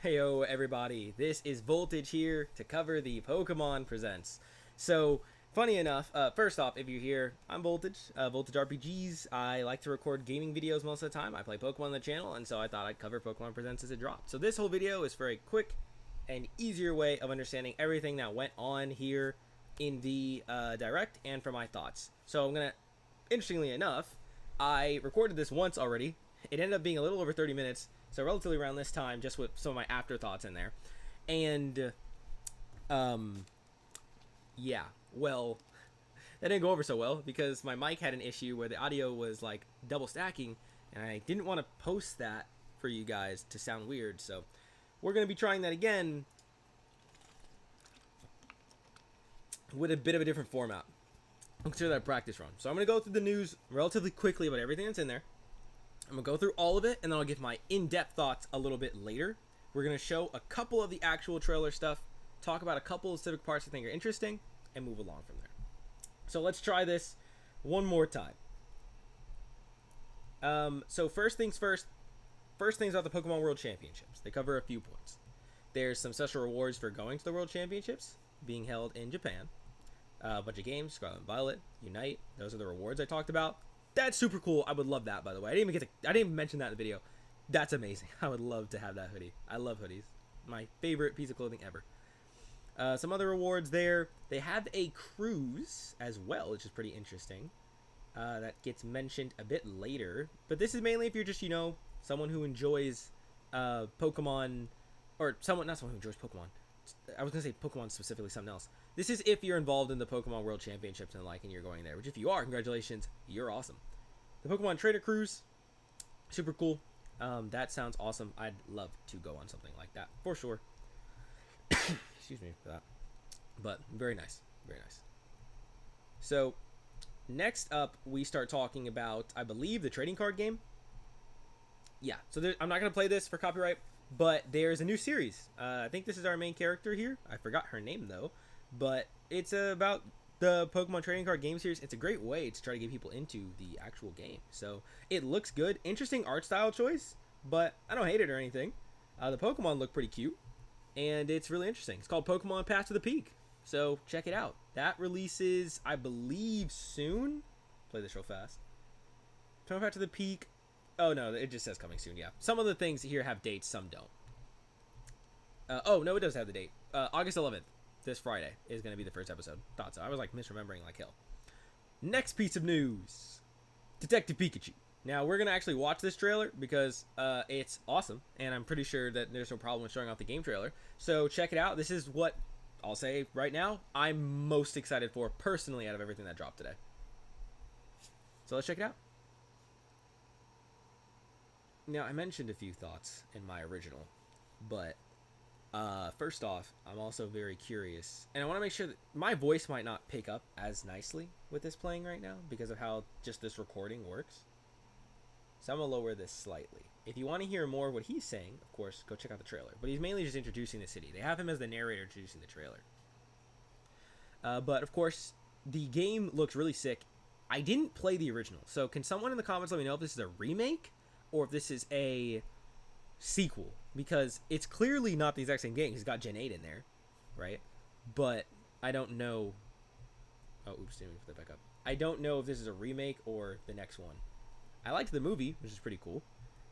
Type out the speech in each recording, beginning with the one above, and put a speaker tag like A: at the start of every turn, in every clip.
A: Heyo everybody, this is Voltage here to cover the Pokemon Presents. So, funny enough, first off, if you're here, I'm Voltage, Voltage RPGs. I like to record gaming videos most of the time. I play Pokemon on the channel, and so I thought I'd cover Pokemon Presents as it dropped. So this whole video is for a quick and easier way of understanding everything that went on here in the Direct and for my thoughts. So I'm gonna, interestingly enough, I recorded this once already. It ended up being a little over 30 minutes, so relatively around this time, just with some of my afterthoughts in there. And, yeah, well, that didn't go over so well because my mic had an issue where the audio was like double stacking, and I didn't want to post that for you guys to sound weird. So we're going to be trying that again with a bit of a different format. I'll consider that a practice run. So I'm going to go through the news relatively quickly about everything that's in there. I'm going to go through all of it, and then I'll give my in-depth thoughts a little bit later. We're going to show a couple of the actual trailer stuff, talk about a couple of specific parts I think are interesting, and move along from there. So let's try this one more time. So first things first. First things about the Pokemon World Championships. They cover a few points. There's some special rewards for going to the World Championships, being held in Japan. A bunch of games, Scarlet and Violet, Unite. Those are the rewards I talked about. That's super cool. I would love that, by the way. I didn't even mention that in the video. That's amazing. I would love to have that hoodie. I love hoodies. My favorite piece of clothing ever. Some other rewards there. They have a cruise as well, which is pretty interesting. That gets mentioned a bit later. But this is mainly if you're just, someone who enjoys Pokemon, or not someone who enjoys Pokemon. I was going to say Pokemon specifically, something else. This is if you're involved in the Pokemon World Championships and and you're going there. Which if you are, congratulations, you're awesome. The Pokemon Trader Cruise, super cool. That sounds awesome. I'd love to go on something like that, for sure. Excuse me for that. But very nice, very nice. So, next up, we start talking about, I believe, the trading card game. Yeah, so I'm not going to play this for copyright, but there's a new series. I think this is our main character here. I forgot her name, though. But it's about the Pokemon trading card game series. It's a great way to try to get people into the actual game. So it looks good. Interesting art style choice, but I don't hate it or anything. The Pokemon look pretty cute, and it's really interesting. It's called Pokemon Path to the Peak. So check it out. That releases, I believe, soon. Play this real fast. Pokemon Path to the Peak. Oh, no, it just says coming soon, yeah. Some of the things here have dates, some don't. Oh, no, it does have the date. August 11th. This Friday is going to be the first episode. Thought so. I was like misremembering like hell. Next piece of news. Detective Pikachu. Now, we're going to actually watch this trailer because it's awesome. And I'm pretty sure that there's no problem with showing off the game trailer. So check it out. This is what I'll say right now I'm most excited for personally out of everything that dropped today. So let's check it out. Now, I mentioned a few thoughts in my original, but first off, I'm also very curious, and I want to make sure that my voice might not pick up as nicely with this playing right now because of how just this recording works. So I'm going to lower this slightly. If you want to hear more of what he's saying, of course, go check out the trailer. But he's mainly just introducing the city. They have him as the narrator introducing the trailer. But, of course, the game looks really sick. I didn't play the original, so can someone in the comments let me know if this is a remake or if this is a sequel, because it's clearly not the exact same game. He's got Gen 8 in there, right? But I don't know. Oh, oops, didn't put that back up. I don't know if this is a remake or the next one. I liked the movie, which is pretty cool.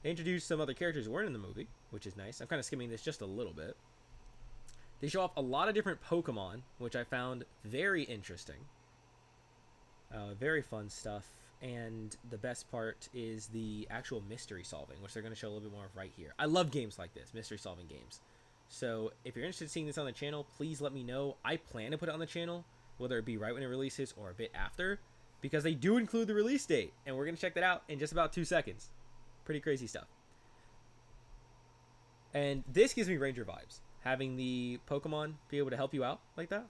A: They introduced some other characters who weren't in the movie, which is nice. I'm kind of skimming this just a little bit. They show off a lot of different Pokemon, which I found very interesting. Very fun stuff. And the best part is the actual mystery solving, which they're going to show a little bit more of right here. I love games like this, mystery solving games. So if you're interested in seeing this on the channel, please let me know. I plan to put it on the channel, whether it be right when it releases or a bit after, because they do include the release date. And we're going to check that out in just about 2 seconds. Pretty crazy stuff. And this gives me Ranger vibes. Having the Pokemon be able to help you out like that,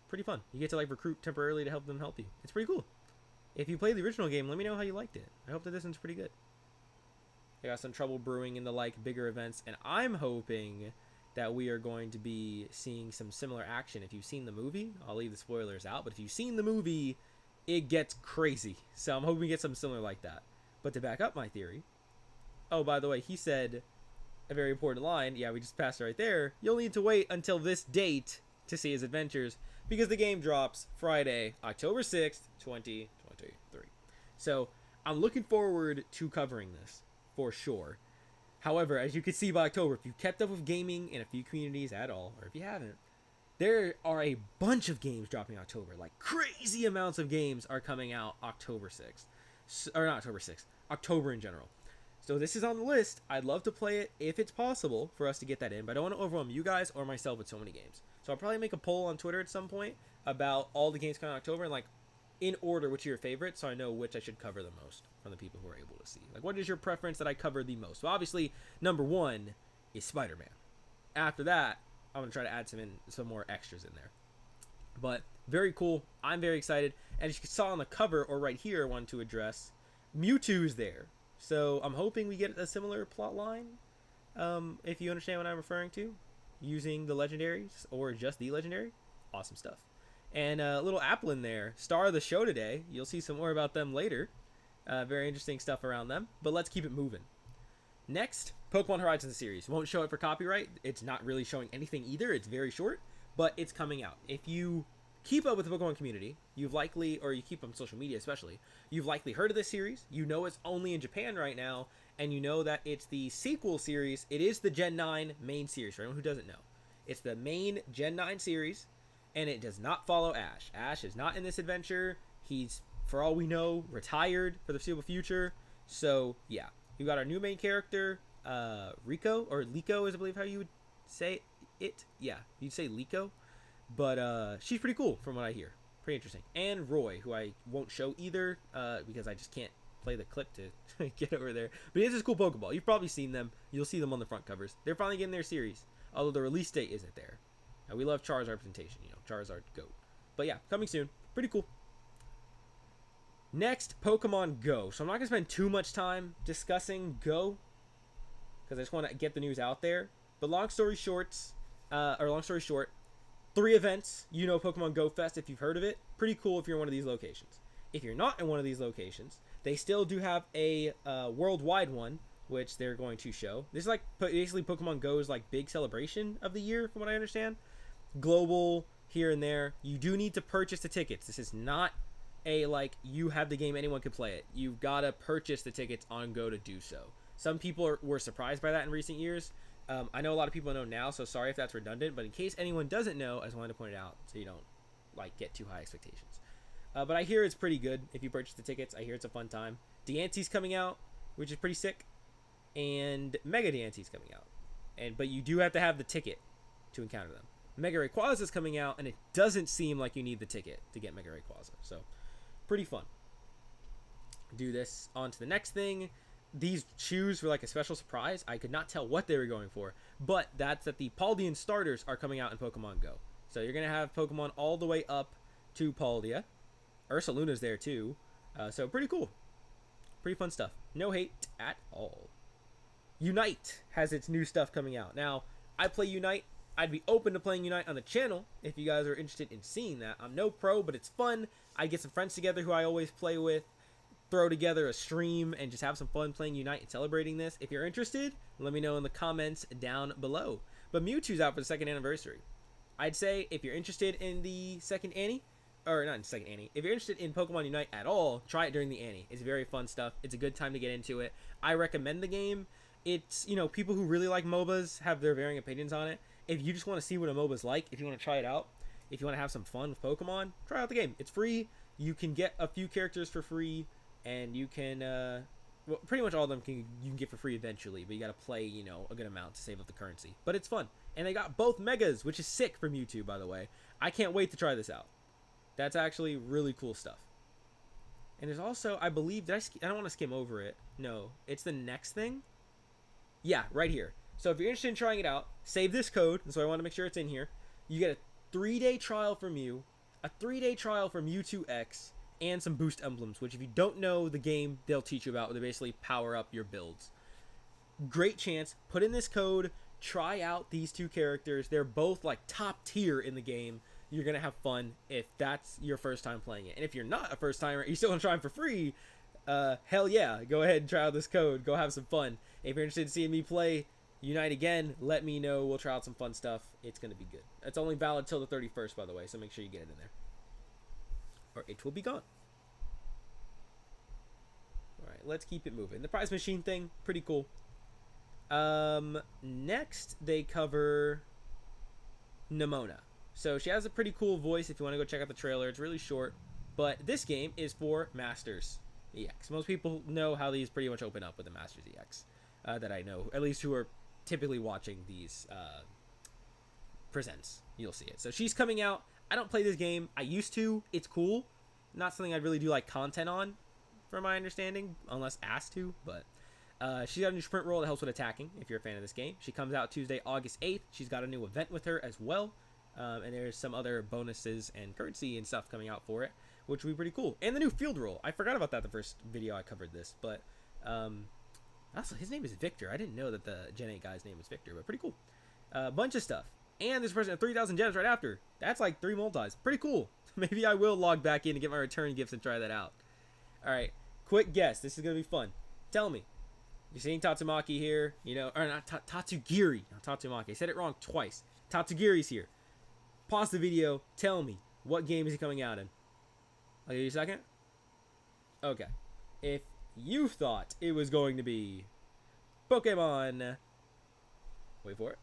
A: pretty fun. You get to like recruit temporarily to help them help you. It's pretty cool. If you played the original game, let me know how you liked it. I hope that this one's pretty good. I got some trouble brewing in the bigger events, and I'm hoping that we are going to be seeing some similar action. If you've seen the movie, I'll leave the spoilers out, but if you've seen the movie, it gets crazy. So I'm hoping we get something similar like that. But to back up my theory, oh, by the way, he said a very important line. Yeah, we just passed it right there. You'll need to wait until this date to see his adventures because the game drops Friday, October 6th, 2023. So I'm looking forward to covering this for sure. However, as you can see by October, if you kept up with gaming in a few communities at all, or if you haven't, there are a bunch of games dropping October. Like crazy amounts of games are coming out October 6th. Or not October 6th, October in general. So this is on the list. I'd love to play it if it's possible for us to get that in, but I don't want to overwhelm you guys or myself with so many games. So I'll probably make a poll on Twitter at some point about all the games coming in October and like in order which are your favorites, so I know which I should cover the most from the people who are able to see. Like, what is your preference that I cover the most? Well, obviously, number one is Spider-Man. After that, I'm gonna try to add some more extras in there. But very cool. I'm very excited. And as you saw on the cover or right here, I wanted to address Mewtwo's there. So I'm hoping we get a similar plot line. If you understand what I'm referring to, using the legendaries or just the legendary, awesome stuff. And a little Applin there, star of the show today. You'll see some more about them later. Very interesting stuff around them. But let's keep it moving. Next, Pokemon Horizons series. Won't show it for copyright. It's not really showing anything either. It's very short, but it's coming out. If you keep up with the Pokemon community, you've likely, or you keep on social media especially, you've likely heard of this series. You know it's only in Japan right now, and you know that it's the sequel series. It is the Gen 9 main series, for anyone who doesn't know. It's the main Gen 9 series, and it does not follow Ash. Ash is not in this adventure. He's, for all we know, retired for the foreseeable future. So, yeah. We've got our new main character, Rico, or Liko is I believe how you would say it. Yeah, you'd say Liko. But she's pretty cool from what I hear. Pretty interesting. And Roy, who I won't show either because I just can't play the clip to get over there. But he has this cool Pokeball. You've probably seen them. You'll see them on the front covers. They're finally getting their series, although the release date isn't there. Now, we love Charizard representation. You know, Charizard GOAT. But yeah, coming soon. Pretty cool. Next, Pokemon Go. So I'm not going to spend too much time discussing Go because I just want to get the news out there. But long story short, 3 events. You know Pokemon Go Fest if you've heard of it. Pretty cool if you're in one of these locations. If you're not in one of these locations, they still do have a worldwide one, which they're going to show. This is like basically Pokemon Go's like big celebration of the year, from what I understand. Global here and there. You do need to purchase the tickets. This is not a like you have the game, anyone can play it. You've got to purchase the tickets on Go to do so. Some people were surprised by that in recent years. I know a lot of people know now, so sorry if that's redundant, but in case anyone doesn't know, I just wanted to point it out so you don't like get too high expectations. But I hear it's pretty good if you purchase the tickets. I hear it's a fun time. Deantee's coming out, which is pretty sick, and Mega Deantee's coming out. But you do have to have the ticket to encounter them. Mega Rayquaza is coming out, and it doesn't seem like you need the ticket to get Mega Rayquaza, so pretty fun. Do this on to the next thing. These shoes were like a special surprise. I could not tell what they were going for, but that's that the Paldean starters are coming out in Pokemon Go. So you're going to have Pokemon all the way up to Paldea. Ursaluna's there too. So pretty cool. Pretty fun stuff. No hate at all. Unite has its new stuff coming out. Now, I play Unite. I'd be open to playing Unite on the channel if you guys are interested in seeing that. I'm no pro, but it's fun. I get some friends together who I always play with, throw together a stream, and just have some fun playing Unite and celebrating this. If you're interested, let me know in the comments down below. But Mewtwo's out for the 2nd anniversary. I'd say if you're interested in the second Annie, or not in second Annie, if you're interested in Pokemon Unite at all, try it during the Annie. It's very fun stuff. It's a good time to get into it. I recommend the game. It's, you know, people who really like MOBAs have their varying opinions on it. If you just want to see what a MOBA's like, if you want to try it out, if you want to have some fun with Pokemon, try out the game. It's free. You can get a few characters for free, and you can, well, pretty much all of them you can get for free eventually, but you got to play, you know, a good amount to save up the currency. But it's fun. And they got both Megas, which is sick for Mewtwo, by the way. I can't wait to try this out. That's actually really cool stuff. And there's also, I believe, I don't want to skim over it. No, it's the next thing. Yeah, right here. So if you're interested in trying it out, save this code. So I want to make sure it's in here. You get a 3-day trial from Mew, a 3-day trial from Mewtwo X, and some boost emblems, which if you don't know the game, they'll teach you about. They basically power up your builds. Great chance. Put in this code. Try out these 2 characters. They're both like top tier in the game. You're going to have fun if that's your first time playing it. And if you're not a first timer, you still want to try them for free, hell yeah. Go ahead and try out this code. Go have some fun. If you're interested in seeing me play Unite again. Let me know. We'll try out some fun stuff. It's going to be good. It's only valid till the 31st, by the way, so make sure you get it in there. Or it will be gone. Alright, let's keep it moving. The prize machine thing, pretty cool. Next, they cover Nemona. So she has a pretty cool voice if you want to go check out the trailer. It's really short. But this game is for Masters EX. Most people know how these pretty much open up with the Masters EX. That I know, at least who are typically watching these presents. You'll see it. So she's coming out. I don't play this game. I used to. It's cool. Not something I really do like content on, from my understanding, unless asked to. But she's got a new sprint roll that helps with attacking, if you're a fan of this game. She comes out Tuesday, August 8th. She's got a new event with her as well. And there's some other bonuses and currency and stuff coming out for it, which will be pretty cool. And the new field roll. I forgot about that the first video I covered this. But also, his name is Victor. I didn't know that the Gen 8 guy's name was Victor, but pretty cool. A bunch of stuff. And this person at 3,000 gems right after. That's like 3 multis. Pretty cool. Maybe I will log back in to get my return gifts and try that out. Alright, quick guess. This is going to be fun. Tell me. You're seeing Tatsumaki here, you know, or not Tatsugiri, not Tatsumaki. I said it wrong twice. Tatsugiri's here. Pause the video. Tell me, what game is he coming out in? I'll give you a second. Okay. If you thought it was going to be Pokemon, wait for it,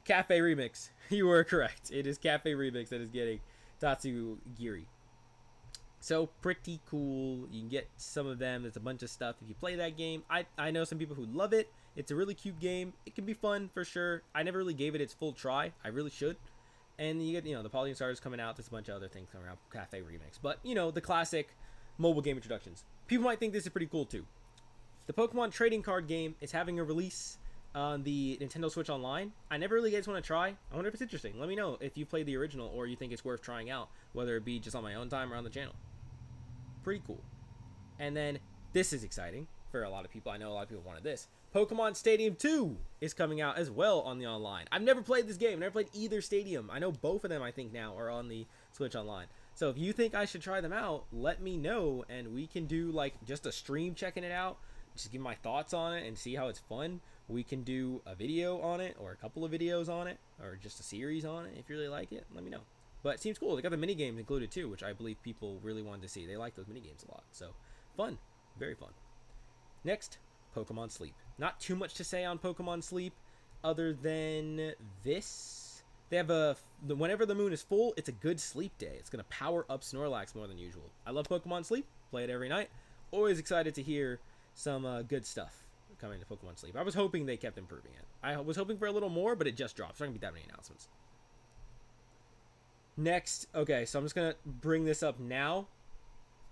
A: Cafe Remix, you were correct. It is Cafe Remix that is getting Tatsugiri. So pretty cool. You can get some of them. There's a bunch of stuff if you play that game. I know some people who love it. It's a really cute game. It can be fun for sure. I never really gave it its full try. I really should. And you get, you know, the Polygon Stars coming out. There's a bunch of other things coming out. Cafe Remix. But, you know, the classic mobile game introductions. People might think this is pretty cool too. The Pokemon trading card game is having a release on the Nintendo Switch Online. I never really guys want to try. I wonder if it's interesting. Let me know if you played the original or you think it's worth trying out, whether it be just on my own time or on the channel. Pretty cool. And then this is exciting for a lot of people. I know a lot of people wanted this. Pokemon Stadium 2 is coming out as well on the online. I've never played this game. I've never played either Stadium. I know both of them, I think, now are on the Switch Online. So if you think I should try them out, let me know, and we can do like just a stream checking it out. Just give my thoughts on it and see how it's fun. We can do a video on it or a couple of videos on it or just a series on it if you really like it. Let me know. But it seems cool. They got the mini games included too, which I believe people really wanted to see. They like those mini games a lot. So fun, very fun. Next, Pokemon Sleep. Not too much to say on Pokemon Sleep, other than this. They have whenever the moon is full, it's a good sleep day. It's gonna power up Snorlax more than usual. I love Pokemon Sleep. Play it every night. Always excited to hear some good stuff coming to Pokemon Sleep. I was hoping they kept improving it. I was hoping for a little more, but it just dropped. There's not gonna be that many announcements. Next, okay, so I'm just gonna bring this up now.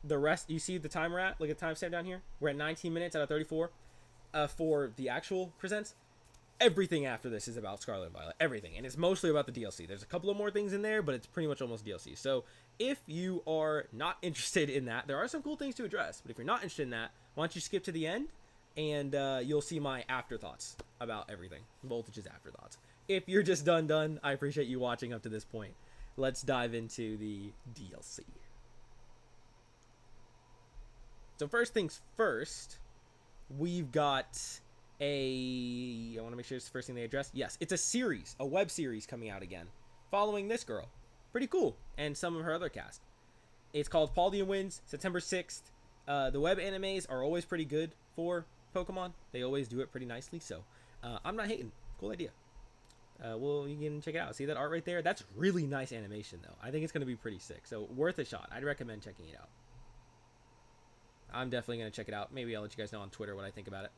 A: The rest, you see the time we're at? Look at the timestamp down here. We're at 19 minutes out of 34 for the actual presents. Everything after this is about Scarlet and Violet. Everything. And it's mostly about the DLC. There's a couple of more things in there, but it's pretty much almost DLC. So if you are not interested in that, there are some cool things to address. But if you're not interested in that, why don't you skip to the end? And you'll see my afterthoughts about everything. Voltage's afterthoughts. If you're just done, I appreciate you watching up to this point. Let's dive into the DLC. So first things first, we've got I want to make sure it's the first thing they address. Yes, it's a series, a web series coming out again, following this girl. Pretty cool. And some of her other cast. It's called Paldean Winds, September 6th. The web animes are always pretty good for Pokemon. They always do it pretty nicely, so I'm not hating. Cool idea. Well, you can check it out. See that art right there? That's really nice animation, though. I think it's going to be pretty sick. So, worth a shot. I'd recommend checking it out. I'm definitely going to check it out. Maybe I'll let you guys know on Twitter what I think about it.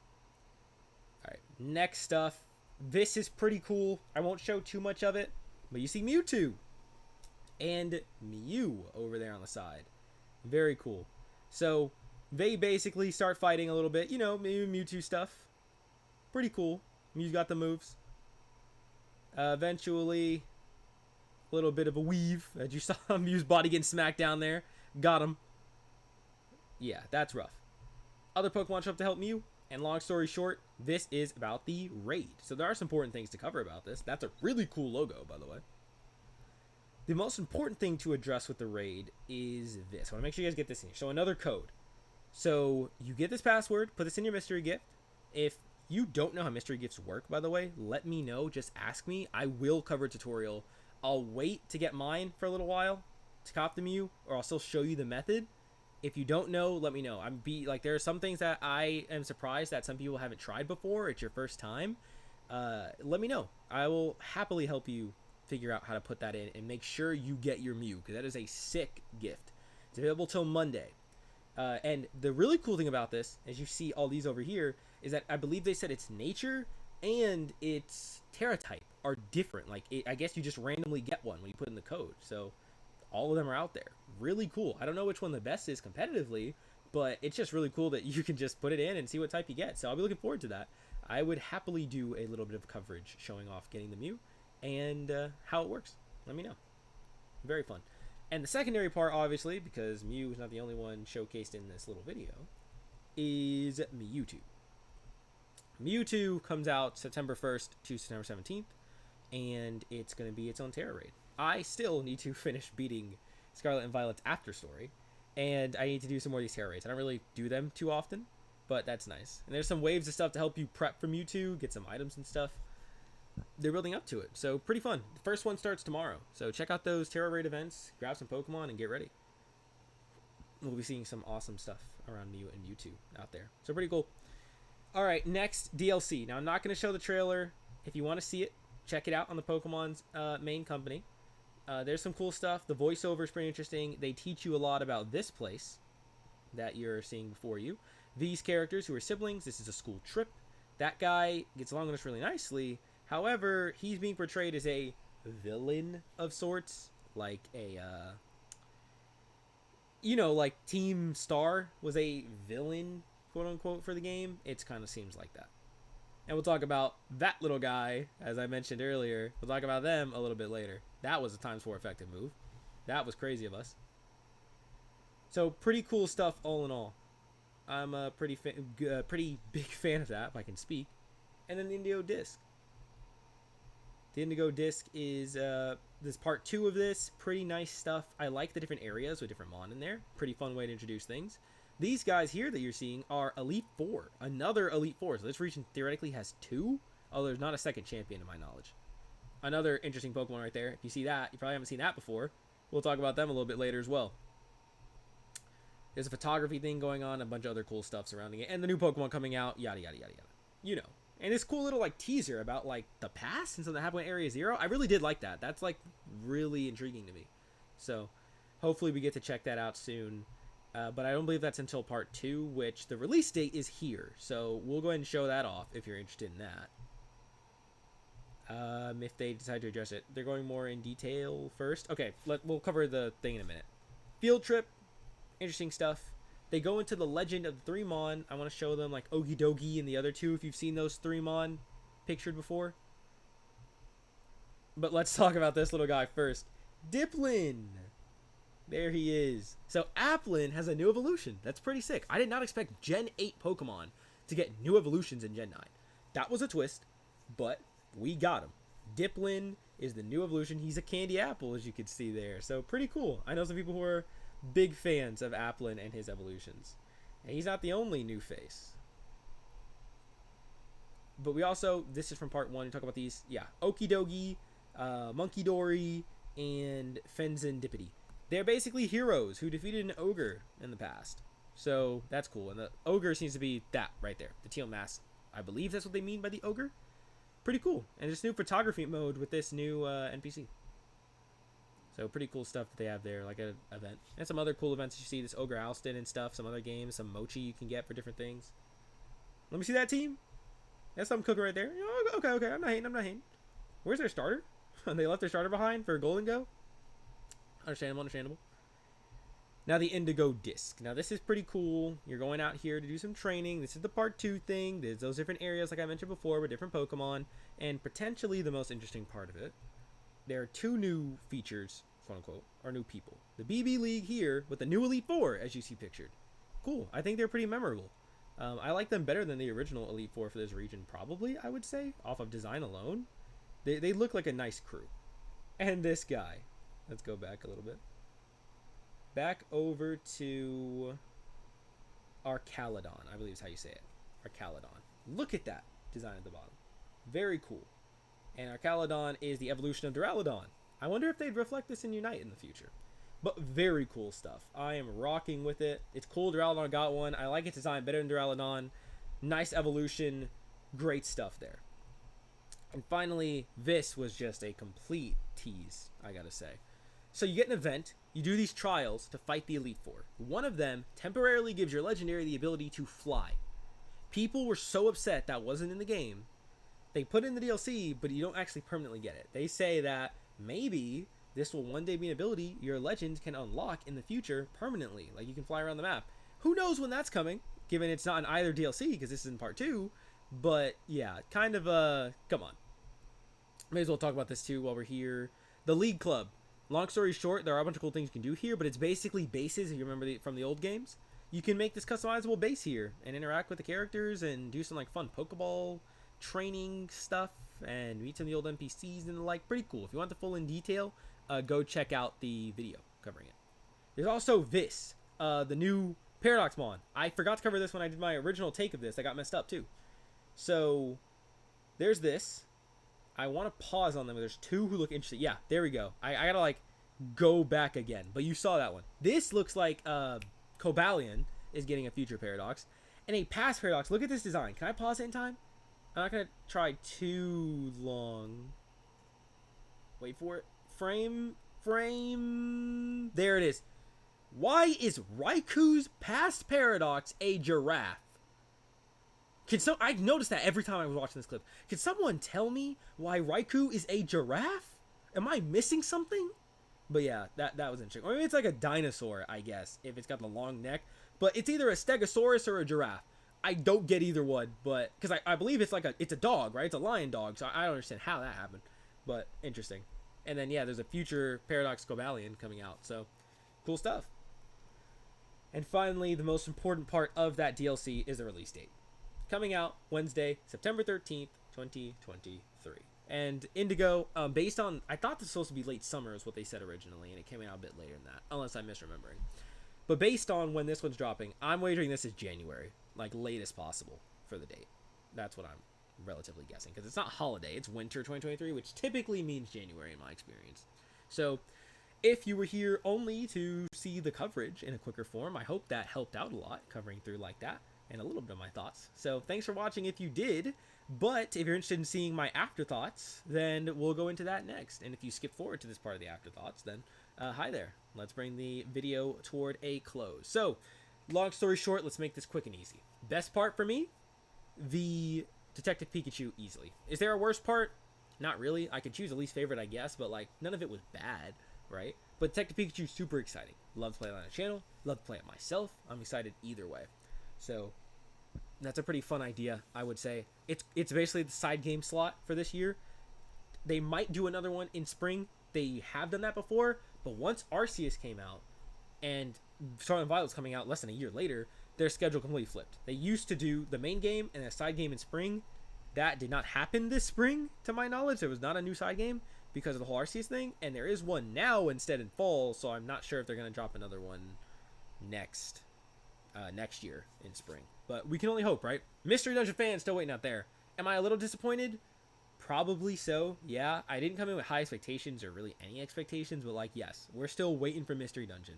A: Alright, next stuff. This is pretty cool. I won't show too much of it, but you see Mewtwo and Mew over there on the side. Very cool. So, they basically start fighting a little bit. You know, Mewtwo stuff. Pretty cool. Mew's got the moves. Eventually, a little bit of a weave. As you saw Mew's body getting smacked down there. Got him. Yeah, that's rough. Other Pokemon show up to help Mew. And long story short, this is about the raid. So there are some important things to cover about this. That's a really cool logo, by the way. The most important thing to address with the raid is this. I want to make sure you guys get this in here. So another code. So you get this password. Put this in your mystery gift. If you don't know how mystery gifts work, by the way, let me know. Just ask me. I will cover a tutorial. I'll wait to get mine for a little while to cop the Mew, or I'll still show you the method. If you don't know, let me know. There are some things that I am surprised that some people haven't tried before. It's your first time. Let me know. I will happily help you figure out how to put that in and make sure you get your Mew, because that is a sick gift. It's available till Monday. And the really cool thing about this, as you see all these over here, is that I believe they said its nature and its Terra type are different. I guess you just randomly get one when you put in the code. So all of them are out there. Really cool. I don't know which one the best is competitively, but it's just really cool that you can just put it in and see what type you get. So I'll be looking forward to that. I would happily do a little bit of coverage showing off getting the Mew and how it works. Let me know. Very fun. And the secondary part, obviously, because Mew is not the only one showcased in this little video, is Mewtwo. Mewtwo comes out September 1st to September 17th, and it's going to be its own Terra raid. I still need to finish beating Scarlet and Violet's After Story, and I need to do some more of these Terra raids. I don't really do them too often, but that's nice. And there's some waves of stuff to help you prep for Mewtwo, get some items and stuff. They're building up to it, so pretty fun. The first one starts tomorrow, so check out those Terra raid events, grab some Pokemon, and get ready. We'll be seeing some awesome stuff around Mew and Mewtwo out there, so pretty cool. Alright, next, DLC. Now, I'm not going to show the trailer. If you want to see it, check it out on the Pokemon's main company. There's some cool stuff. The voiceover is pretty interesting. They teach you a lot about this place that you're seeing before you. These characters who are siblings, this is a school trip. That guy gets along with us really nicely. However, he's being portrayed as a villain of sorts. Like a, like Team Star was a villain, quote unquote, for the game. It kind of seems like that. And we'll talk about that little guy, as I mentioned earlier. We'll talk about them a little bit later. That was a ×4 effective move. That was crazy of us. So, pretty cool stuff all in all. I'm a pretty big fan of that, if I can speak. And then the Indigo Disc. The Indigo Disc is this part 2 of this. Pretty nice stuff. I like the different areas with different Mon in there. Pretty fun way to introduce things. These guys here that you're seeing are Elite Four. Another Elite Four. So this region theoretically has 2. Oh, there's not a second champion to my knowledge. Another interesting Pokemon right there. If you see that, you probably haven't seen that before. We'll talk about them a little bit later as well. There's a photography thing going on, a bunch of other cool stuff surrounding it, and the new Pokemon coming out, yada, yada, yada, yada. You know. And this cool little, teaser about, the past and something that happened with Area Zero. I really did like that. That's, really intriguing to me. So, hopefully we get to check that out soon. But I don't believe that's until part 2, which the release date is here. So, we'll go ahead and show that off if you're interested in that. If they decide to address it. They're going more in detail first. Okay, we'll cover the thing in a minute. Field trip. Interesting stuff. They go into the legend of the 3 Mon. I want to show them Okidogi and the other 2 if you've seen those 3 Mon pictured before. But let's talk about this little guy first. Dipplin! There he is. So Applin has a new evolution. That's pretty sick. I did not expect Gen 8 Pokemon to get new evolutions in Gen 9. That was a twist, but we got him. Dipplin is the new evolution. He's a candy apple, as you can see there. So pretty cool. I know some people who are big fans of Applin and his evolutions. And he's not the only new face. But we also, this is from part 1, we talk about these, Okidogi, Munkidori, and Fenzin-Dippity. They're basically heroes who defeated an ogre in the past. So, that's cool. And the ogre seems to be that right there. The teal mask. I believe that's what they mean by the ogre. Pretty cool. And this new photography mode with this new NPC. So pretty cool stuff that they have there, like an event. And some other cool events you see, this Ogre Alston and stuff, some other games, some mochi you can get for different things. Let me see that team. That's something cooking right there. Okay, I'm not hating. Where's their starter? They left their starter behind for Golden Go? Understandable. Now the Indigo Disc. Now this is pretty cool. You're going out here to do some training. This is the part 2 thing. There's those different areas like I mentioned before with different Pokemon. And potentially the most interesting part of it, there are 2 new features, quote unquote, or new people. The BB League here with the new Elite Four, as you see pictured. Cool. I think they're pretty memorable. I like them better than the original Elite Four for this region, probably, I would say, off of design alone. They look like a nice crew. And this guy. Let's go back a little bit. Back over to Arcaladon, I believe is how you say it. Arcaladon. Look at that. design at the bottom. Very cool. And Archaludon is the evolution of Duraludon. I wonder if they'd reflect this in Unite in the future. But very cool stuff. I am rocking with it. It's cool Duraludon got one. I like its design better than Duraludon. Nice evolution. Great stuff there. And finally, this was just a complete tease, I gotta say. So you get an event, you do these trials to fight the Elite Four. One of them temporarily gives your legendary the ability to fly. People were so upset that wasn't in the game. They put it in the DLC, but you don't actually permanently get it. They say that maybe this will one day be an ability your legend can unlock in the future permanently. Like you can fly around the map. Who knows when that's coming, given it's not in either DLC, because this is in part 2. But yeah, kind of come on. May as well talk about this too while we're here. The League Club. Long story short, there are a bunch of cool things you can do here, but it's basically bases, if you remember from the old games. You can make this customizable base here and interact with the characters and do some like fun Pokeball training stuff and meet some of the old NPCs and the like. Pretty cool. If you want the full in detail, go check out the video covering it. There's also this, the new Paradoxmon. I forgot to cover this when I did my original take of this. I got messed up too. So there's this. I want to pause on them. There's two who look interesting. Yeah, there we go. I gotta like go back again. But you saw that one. This looks like Cobalion is getting a future Paradox. And a past Paradox. Look at this design. Can I pause it in time? I'm not gonna try too long. Wait for it. Frame. There it is. Why is Raikou's past Paradox a giraffe? I noticed that every time I was watching this clip. Can someone tell me why Raikou is a giraffe? Am I missing something? But yeah, that was interesting. Or maybe it's like a dinosaur, I guess, if it's got the long neck. But it's either a Stegosaurus or a giraffe. I don't get either one, but because I believe it's like it's a dog, right? It's a lion dog, so I don't understand how that happened. But interesting. And then yeah, there's a future Paradox Cobalion coming out, so cool stuff. And finally, the most important part of that DLC is the release date. Coming out Wednesday, September 13th, 2023. And Indigo, based on, I thought this was supposed to be late summer is what they said originally, and it came out a bit later than that, unless I'm misremembering. But based on when this one's dropping, I'm wagering this is January, like latest possible for the date. That's what I'm relatively guessing, because it's not holiday, it's winter 2023, which typically means January in my experience. So if you were here only to see the coverage in a quicker form, I hope that helped out a lot, covering through like that. And a little bit of my thoughts. So thanks for watching if you did. But if you're interested in seeing my afterthoughts, then we'll go into that next. And if you skip forward to this part of the afterthoughts, then hi there. Let's bring the video toward a close. So, long story short, let's make this quick and easy. Best part for me, the Detective Pikachu easily. Is there a worst part? Not really. I could choose a least favorite, I guess, but like none of it was bad, right? But Detective Pikachu, super exciting. Love to play it on the channel. Love to play it myself. I'm excited either way. So that's a pretty fun idea, I would say. It's basically the side game slot for this year. They might do another one in spring. They have done that before, but once Arceus came out and Scarlet Violet's coming out less than a year later, their schedule completely flipped. They used to do the main game and a side game in spring. That did not happen this spring, to my knowledge. There was not a new side game because of the whole Arceus thing, and there is one now instead in fall, so I'm not sure if they're going to drop another one next year in spring. But we can only hope, right? Mystery Dungeon fans still waiting out there. Am I a little disappointed? Probably so, yeah. I didn't come in with high expectations or really any expectations, but like, yes, we're still waiting for Mystery Dungeon.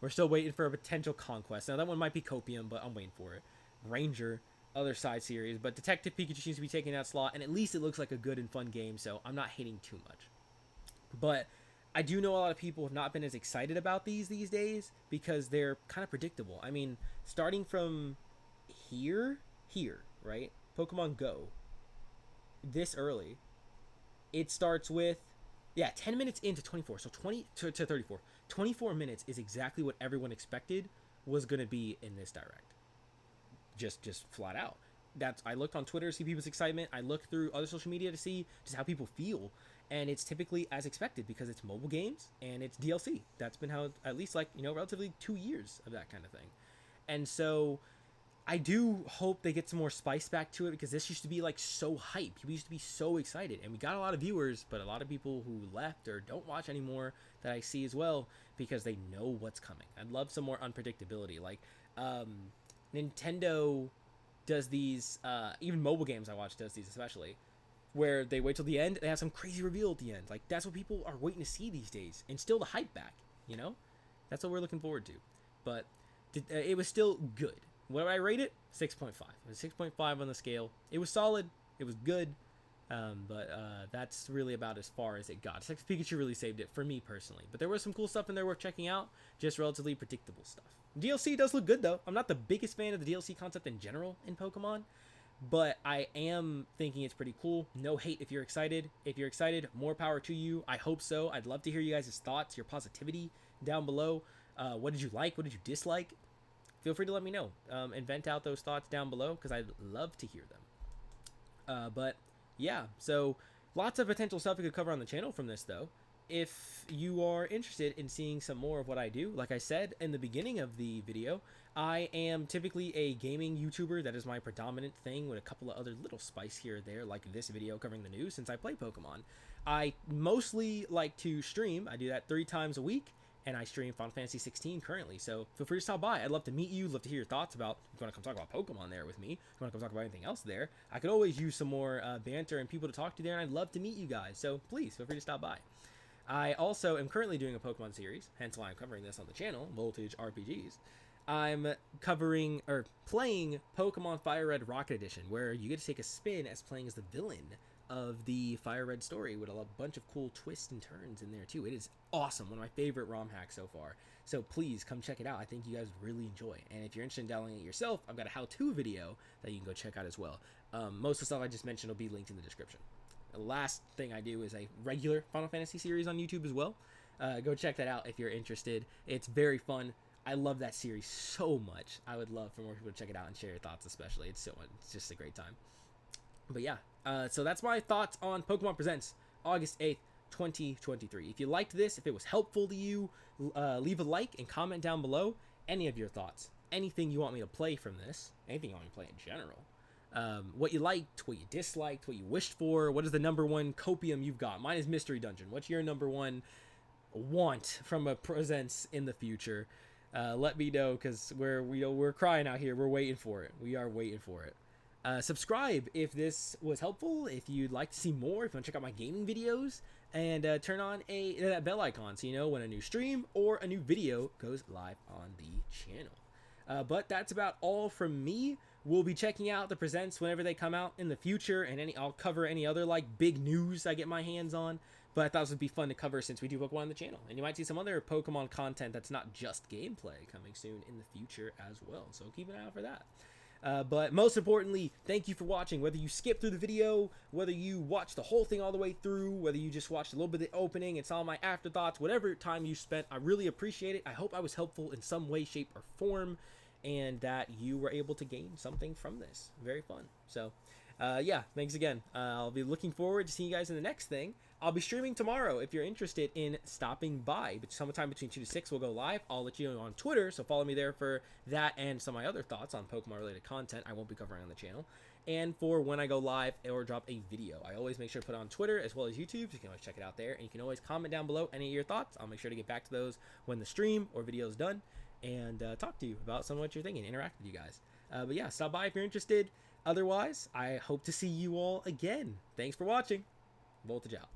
A: We're still waiting for a potential conquest. Now, that one might be Copium, but I'm waiting for it. Ranger, other side series, but Detective Pikachu seems to be taking that slot, and at least it looks like a good and fun game, so I'm not hating too much. But I do know a lot of people have not been as excited about these days because they're kind of predictable. I mean, starting from here, right? Pokemon Go, this early, it starts with, 10 minutes into 24, so 20 to 34. 24 minutes is exactly what everyone expected was going to be in this direct. Just flat out. I looked on Twitter to see people's excitement. I looked through other social media to see just how people feel. And it's typically as expected because it's mobile games and it's DLC. That's been how, at least relatively 2 years of that kind of thing. And so I do hope they get some more spice back to it because this used to be like so hype. People used to be so excited. And we got a lot of viewers, but a lot of people who left or don't watch anymore that I see as well because they know what's coming. I'd love some more unpredictability. Like Nintendo does these, even mobile games I watch does these especially, where they wait till the end, they have some crazy reveal at the end. Like, that's what people are waiting to see these days, and still the hype back, you know? That's what we're looking forward to. But it was still good. What did I rate it? 6.5. It was 6.5 on the scale. It was solid. It was good. But that's really about as far as it got. Sex Pikachu really saved it for me personally. But there was some cool stuff in there worth checking out. Just relatively predictable stuff. DLC does look good, though. I'm not the biggest fan of the DLC concept in general in Pokemon, but I am thinking it's pretty cool. No hate if you're excited. If you're excited, more power to you. I hope so. I'd love to hear you guys' thoughts, your positivity down below. What did you like? What did you dislike? Feel free to let me know and vent out those thoughts down below because I'd love to hear them. But yeah, so lots of potential stuff we could cover on the channel from this, though. If you are interested in seeing some more of what I do, like I said in the beginning of the video, I am typically a gaming YouTuber. That is my predominant thing, with a couple of other little spice here or there, like this video covering the news, since I play Pokemon. I mostly like to stream. I do that 3 times a week, and I stream Final Fantasy 16 currently, so feel free to stop by. I'd love to meet you, love to hear your thoughts about, if you want to come talk about Pokemon there with me, if you want to come talk about anything else there, I could always use some more banter and people to talk to there, and I'd love to meet you guys, so please, feel free to stop by. I also am currently doing a Pokemon series, hence why I'm covering this on the channel, Voltage RPGs. I'm covering, or playing Pokemon Fire Red Rocket Edition, where you get to take a spin as playing as the villain of the Fire Red story, with a bunch of cool twists and turns in there too. It is awesome, one of my favorite ROM hacks so far. So please come check it out. I think you guys would really enjoy. And if you're interested in downloading it yourself, I've got a how-to video that you can go check out as well. Most of the stuff I just mentioned will be linked in the description. The last thing I do is a regular Final Fantasy series on YouTube as well. Go check that out if you're interested. It's very fun. I love that series so much. I would love for more people to check it out and share your thoughts, especially. It's just a great time. But yeah, so that's my thoughts on Pokemon Presents August 8th, 2023. If you liked this, if it was helpful to you, leave a like and comment down below any of your thoughts. Anything you want me to play from this, anything you want me to play in general. What you liked, what you disliked, what you wished for, what is the number 1 copium you've got? Mine is Mystery Dungeon. What's your number 1 want from a Presents in the future? Let me know, because we're crying out here. We're waiting for it. We are waiting for it. Subscribe if this was helpful, if you'd like to see more, if you want to check out my gaming videos, and turn on that bell icon so you know when a new stream or a new video goes live on the channel. But that's about all from me. We'll be checking out the Presents whenever they come out in the future, and I'll cover any other like big news I get my hands on. But I thought this would be fun to cover since we do Pokemon on the channel, and you might see some other Pokemon content that's not just gameplay coming soon in the future as well. So keep an eye out for that. But most importantly, thank you for watching. Whether you skip through the video, whether you watch the whole thing all the way through, whether you just watched a little bit of the opening and saw my afterthoughts, whatever time you spent, I really appreciate it. I hope I was helpful in some way, shape, or form, and that you were able to gain something from this. Very fun. So, yeah, thanks again. I'll be looking forward to seeing you guys in the next thing. I'll be streaming tomorrow if you're interested in stopping by. But sometime between 2 to 6 we'll go live. I'll let you know on Twitter, so follow me there for that and some of my other thoughts on Pokemon-related content I won't be covering on the channel. And for when I go live or drop a video. I always make sure to put it on Twitter as well as YouTube, so you can always check it out there. And you can always comment down below any of your thoughts. I'll make sure to get back to those when the stream or video is done, and talk to you about some of what you're thinking, interact with you guys. But yeah, stop by if you're interested. Otherwise, I hope to see you all again. Thanks for watching. Voltage out.